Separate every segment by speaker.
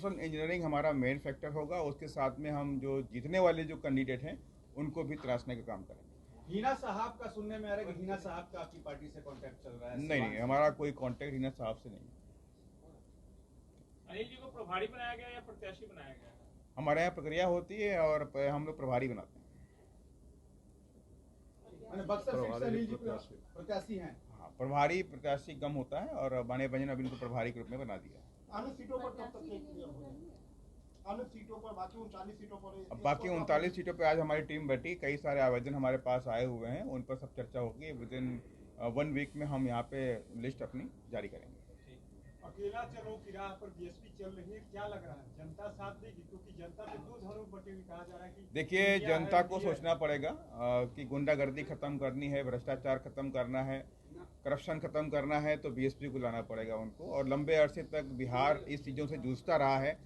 Speaker 1: Social engineering हमारा main factor होगा। उसके साथ में हम जो जीतने वाले जो कैंडिडेट हैं उनको भी तराशने का काम करेंगे।
Speaker 2: हिना साहब का सुनने में आ रहा है कि हिना साहब का आपकी पार्टी से कांटेक्ट चल रहा है।
Speaker 1: नहीं, हमारा कोई कांटेक्ट हिना साहब से नहीं।
Speaker 3: अनिल जी को प्रभारी बनाया गया या प्रत्याशी बनाया गया?
Speaker 1: हमारे यहाँ प्रक्रिया होती है और हम लोग प्रभारी बनाते हैं।
Speaker 2: बक्सर सीट से अनिल जी प्रत्याशी हैं।
Speaker 1: हाँ, प्रभारी प्रत्याशी कम होता है और बाने बजन अभी इनको प्रभारी के रूप में बना दिया।
Speaker 4: अन्य सीटों पर कब तक क्लियर हो जाएंगे? अन्य सीटों पर बाकी 39 सीटों पर
Speaker 1: अब बाकी 39 सीटों पे आज हमारी टीम बैठी, कई सारे आवेदन हमारे पास आए हुए हैं, उन पर सब चर्चा होगी। विद इन 1 वीक में हम यहाँ पे लिस्ट अपनी जारी करेंगे।
Speaker 2: अकेला चलो की राह पर बीएसपी चल रही है, क्या लग रहा है जनता साथ देगी? क्योंकि जनता तो दो धड़ों बटे हुए कहा जा रहा है कि
Speaker 1: देखिए, जनता को सोचना पड़ेगा कि गुंडागर्दी खत्म करनी है, भ्रष्टाचार खत्म करना है, करप्शन खत्म करना है तो बीएसपी को लाना पड़ेगा उनको। और लंबे अरसे तक बिहार इस चीज़ों से जूझता रहा है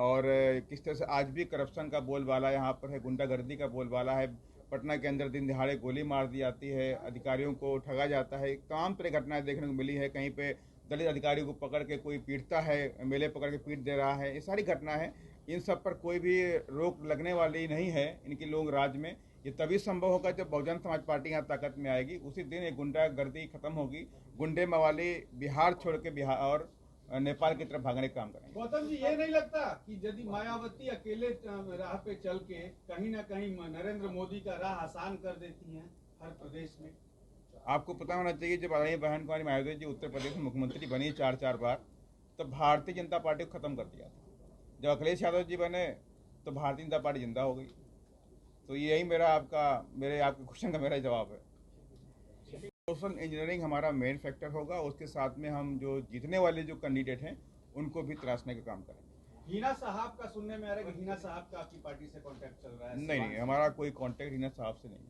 Speaker 1: और किस तरह से आज भी करप्शन का बोलबाला यहाँ पर है, गुंडागर्दी का बोलबाला है। पटना के अंदर दिन दिहाड़े गोली मार दी जाती है, अधिकारियों को ठगा जाता है, तमाम तरह घटनाएं देखने को मिली है। कहीं पे दलित अधिकारी को पकड़ के कोई पीटता है, एमएलए पकड़ के पीट दे रहा है, ये सारी घटना है। इन सब पर कोई भी रोक लगने वाली नहीं है इनके लोग राज में। ये तभी संभव होगा जब बहुजन समाज पार्टी यहाँ ताकत में आएगी, उसी दिन ये गुंडागर्दी खत्म होगी। गुंडे मवाली बिहार छोड़ के बिहार और नेपाल की तरफ भागने का काम करेंगे।
Speaker 2: गौतम जी, ये नहीं लगता कि यदि मायावती अकेले राह पे चल के कहीं ना कहीं नरेंद्र मोदी का राह आसान कर देती हैं हर प्रदेश में?
Speaker 1: आपको पता होना चाहिए, जब आदरणीय बहन कुमारी मायावती जी उत्तर प्रदेश में मुख्यमंत्री बनी 4 बार, तो भारतीय जनता पार्टी को खत्म कर दिया था। जब अखिलेश यादव जी बने तो भारतीय जनता पार्टी जिंदा हो गई। तो यही मेरे आपके क्वेश्चन का मेरा जवाब है। सोशल इंजीनियरिंग हमारा मेन फैक्टर होगा। उसके साथ में हम जो जीतने वाले जो कैंडिडेट हैं उनको भी तराशने का काम करेंगे।
Speaker 2: हिना साहब का सुनने में आ रहा है कि हिना साहब का आपकी पार्टी से कांटेक्ट चल रहा है।
Speaker 1: नहीं, हमारा कोई कांटेक्ट हिना साहब से नहीं।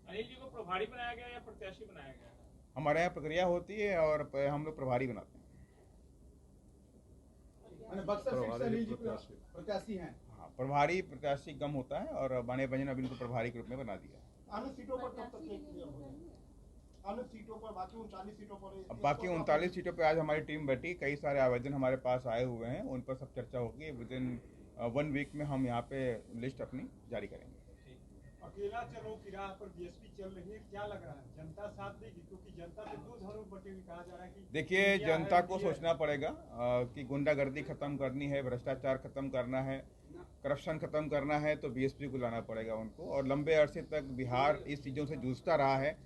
Speaker 3: अनिल जी को प्रभारी बनाया गया या प्रत्याशी बनाया गया?
Speaker 1: हमारे यहाँ प्रक्रिया होती है और हम लोग प्रभारी बनाते हैं।
Speaker 2: बक्सर सीट से अनिल जी प्रत्याशी हैं।
Speaker 1: हाँ, प्रभारी प्रत्याशी कम होता है और बाने बजन अभी इनको प्रभारी के रूप में बना दिया।
Speaker 4: अन्य सीटों पर कब तक क्लियर हो जाएंगे? अन्य सीटों पर बाकी 39 सीटों पर
Speaker 1: अब बाकी 39 सीटों पे आज हमारी टीम बैठी, कई सारे आवेदन हमारे पास आए हुए हैं, उन पर सब चर्चा होगी। विद इन 1 वीक में हम यहाँ पे लिस्ट अपनी जारी करेंगे।
Speaker 2: अकेला चलो की राह पर बीएसपी चल रही है, क्या लग रहा है जनता साथ देगी? क्योंकि जनता तो दो धड़ों बटे हुए कहा जा रहा है कि
Speaker 1: देखिए, जनता को सोचना पड़ेगा कि गुंडागर्दी खत्म करनी है, भ्रष्टाचार खत्म करना है, करप्शन खत्म करना है तो बीएसपी को लाना पड़ेगा उनको। और लंबे अरसे तक बिहार इस चीज़ों से जूझता रहा है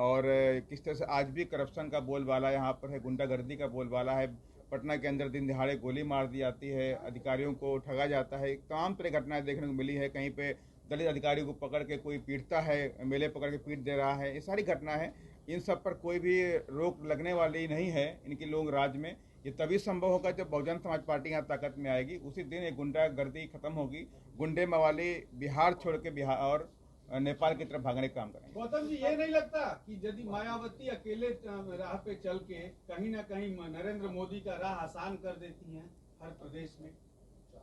Speaker 1: और किस तरह से आज भी करप्शन का बोलबाला यहाँ पर है, गुंडागर्दी का बोलबाला है। पटना के अंदर दिन दिहाड़े गोली मार दी जाती है, अधिकारियों को ठगा जाता है, तमाम तरह घटनाएं देखने को मिली है। कहीं पे दलित अधिकारी को पकड़ के कोई पीटता है, एमएलए पकड़ के पीट दे रहा है, ये सारी घटना है। इन सब पर कोई भी रोक लगने वाली नहीं है इनके लोग राज में। ये तभी संभव होगा जब बहुजन समाज पार्टी यहाँ ताकत में आएगी, उसी दिन ये गुंडागर्दी खत्म होगी। गुंडे मवाली बिहार छोड़ के बिहार और नेपाल की तरफ भागने का काम करेंगे।
Speaker 2: गौतम जी, ये नहीं लगता कि यदि मायावती अकेले राह पे चल के कहीं ना कहीं नरेंद्र मोदी का राह आसान कर देती हैं हर प्रदेश में?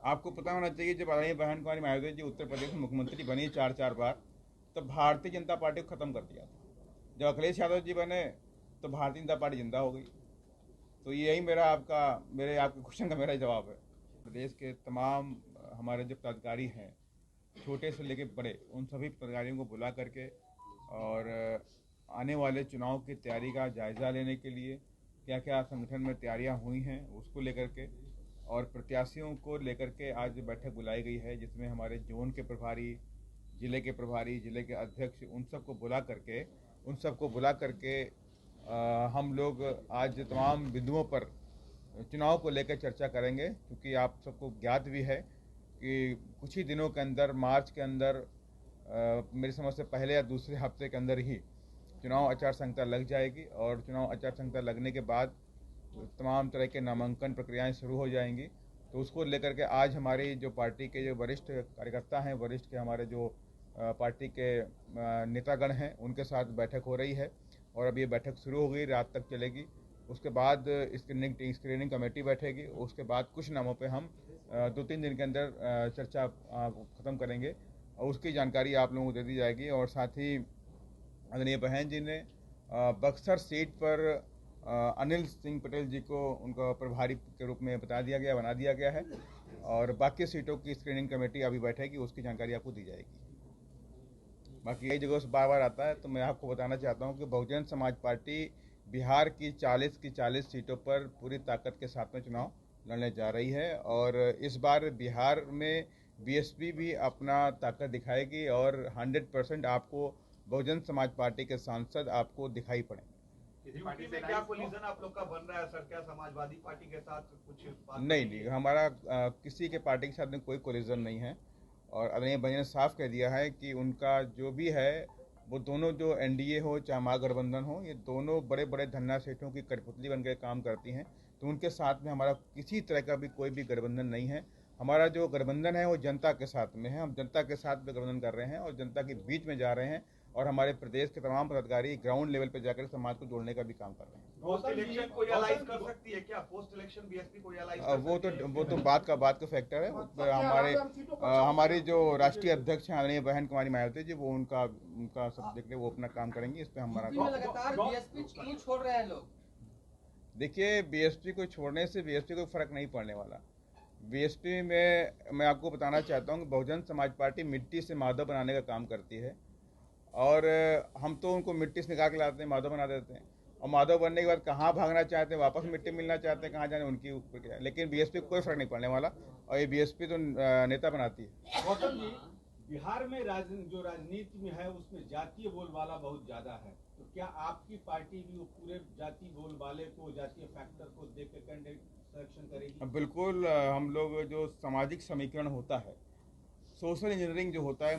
Speaker 1: आपको पता होना चाहिए, जब आदरणीय बहन कुमारी मायावती जी उत्तर प्रदेश में मुख्यमंत्री बनी 4 बार, तो भारतीय जनता पार्टी को खत्म कर दिया था। जब अखिलेश यादव जी बने तो भारतीय जनता पार्टी जिंदा हो गई। तो यही आपके क्वेश्चन का मेरा जवाब है। प्रदेश के तमाम हमारे जो पदाधिकारी हैं, छोटे से लेकर बड़े, उन सभी पदाधिकारियों को बुला करके और आने वाले चुनाव की तैयारी का जायज़ा लेने के लिए क्या क्या संगठन में तैयारियां हुई हैं उसको लेकर के और प्रत्याशियों को लेकर के आज बैठक बुलाई गई है, जिसमें हमारे जोन के प्रभारी, जिले के प्रभारी, जिले के अध्यक्ष, उन सबको बुला करके हम लोग आज तमाम बिंदुओं पर चुनाव को लेकर चर्चा करेंगे। क्योंकि आप सबको ज्ञात भी है कि कुछ ही दिनों के अंदर, मार्च के अंदर, मेरी समझ से पहले या दूसरे हफ्ते के अंदर ही चुनाव आचार संहिता लग जाएगी और चुनाव आचार संहिता लगने के बाद तमाम तरह के नामांकन प्रक्रियाएं शुरू हो जाएंगी। तो उसको लेकर के आज हमारी जो पार्टी के जो वरिष्ठ कार्यकर्ता हैं, वरिष्ठ के हमारे जो पार्टी के नेतागण हैं, उनके साथ बैठक हो रही है और अब ये बैठक शुरू हो गई, रात तक चलेगी। उसके बाद स्क्रीनिंग कमेटी बैठेगी। उसके बाद कुछ नामों पे हम 2-3 दिन के अंदर चर्चा ख़त्म करेंगे और उसकी जानकारी आप लोगों को दे दी जाएगी। और साथ ही आदरणीय बहन जी ने बक्सर सीट पर अनिल सिंह पटेल जी को उनका प्रभारी के रूप में बना दिया गया है और बाकी सीटों की स्क्रीनिंग कमेटी अभी बैठेगी, उसकी जानकारी आपको दी जाएगी। बाकी कई जगहों से बार बार आता है, तो मैं आपको बताना चाहता हूं कि बहुजन समाज पार्टी बिहार की 40 सीटों पर पूरी ताकत के साथ में चुनाव लड़ने जा रही है और इस बार बिहार में बीएसपी भी अपना ताकत दिखाएगी और 100% आपको बहुजन समाज पार्टी के सांसद आपको दिखाई पड़ेंगे।
Speaker 5: यूपी में क्या कोलिजन आप लोग का बन रहा है सर? क्या समाजवादी पार्टी के साथ कुछ बात
Speaker 1: नहीं, हमारा किसी के पार्टी के साथ में कोई कोलिजन नहीं है और आदरणीय भाई ने साफ कह दिया है कि उनका जो भी है वो दोनों जो एनडीए हो चाहे महागठबंधन हो, ये दोनों बड़े बड़े धन्ना सेठों की कठपुतली बनकर काम करती हैं, तो उनके साथ में हमारा किसी तरह का भी कोई भी गठबंधन नहीं है। हमारा जो गठबंधन है वो जनता के साथ में है, हम जनता के साथ में गठबंधन कर रहे हैं और जनता के बीच में जा रहे हैं और हमारे प्रदेश के तमाम पदाधिकारी ग्राउंड लेवल पर जाकर समाज को जोड़ने का भी काम कर रहे हैं।
Speaker 5: पोस्ट इलेक्शन कोई अलाइज कर सकती है क्या? पोस्ट इलेक्शन बीएसपी कोई अलाइज कर सकती है?
Speaker 1: वो तो बात का फैक्टर है। उस पर हमारे जो राष्ट्रीय अध्यक्ष हैं आदरणीय बहन कुमारी मायावती जी, वो उनका सब देख रहे, वो अपना काम करेंगे। इस पे हमारा
Speaker 6: लगातार बीएसपी क्यों छोड़ रहे हैं लोग?
Speaker 1: देखिए, बीएसपी को छोड़ने से बीएसपी को फर्क नहीं पड़ने वाला। बीएसपी में मैं आपको बताना चाहता हूँ कि बहुजन समाज पार्टी मिट्टी से माधव बनाने का काम करती है और हम तो उनको मिट्टी से निकाल के लाते हैं, माधव बना देते हैं और माधव बनने के बाद कहाँ भागना चाहते हैं, वापस मिट्टी मिलना चाहते हैं, कहाँ जाने उनकी ऊपर है। लेकिन बीएसपी को कोई फर्क नहीं पड़ने वाला और ये बीएसपी तो नेता बनाती है।
Speaker 2: गौतम जी, बिहार में जो राजनीति में है उसमें जातीय बोलबाला बहुत ज्यादा है, तो क्या आपकी पार्टी भी वो पूरे जातीय बोलबाले को, जातीय फैक्टर को देख के कैंडिडेट सिलेक्शन करेगी?
Speaker 1: बिल्कुल, हम लोग जो सामाजिक समीकरण होता है, सोशल इंजीनियरिंग जो होता है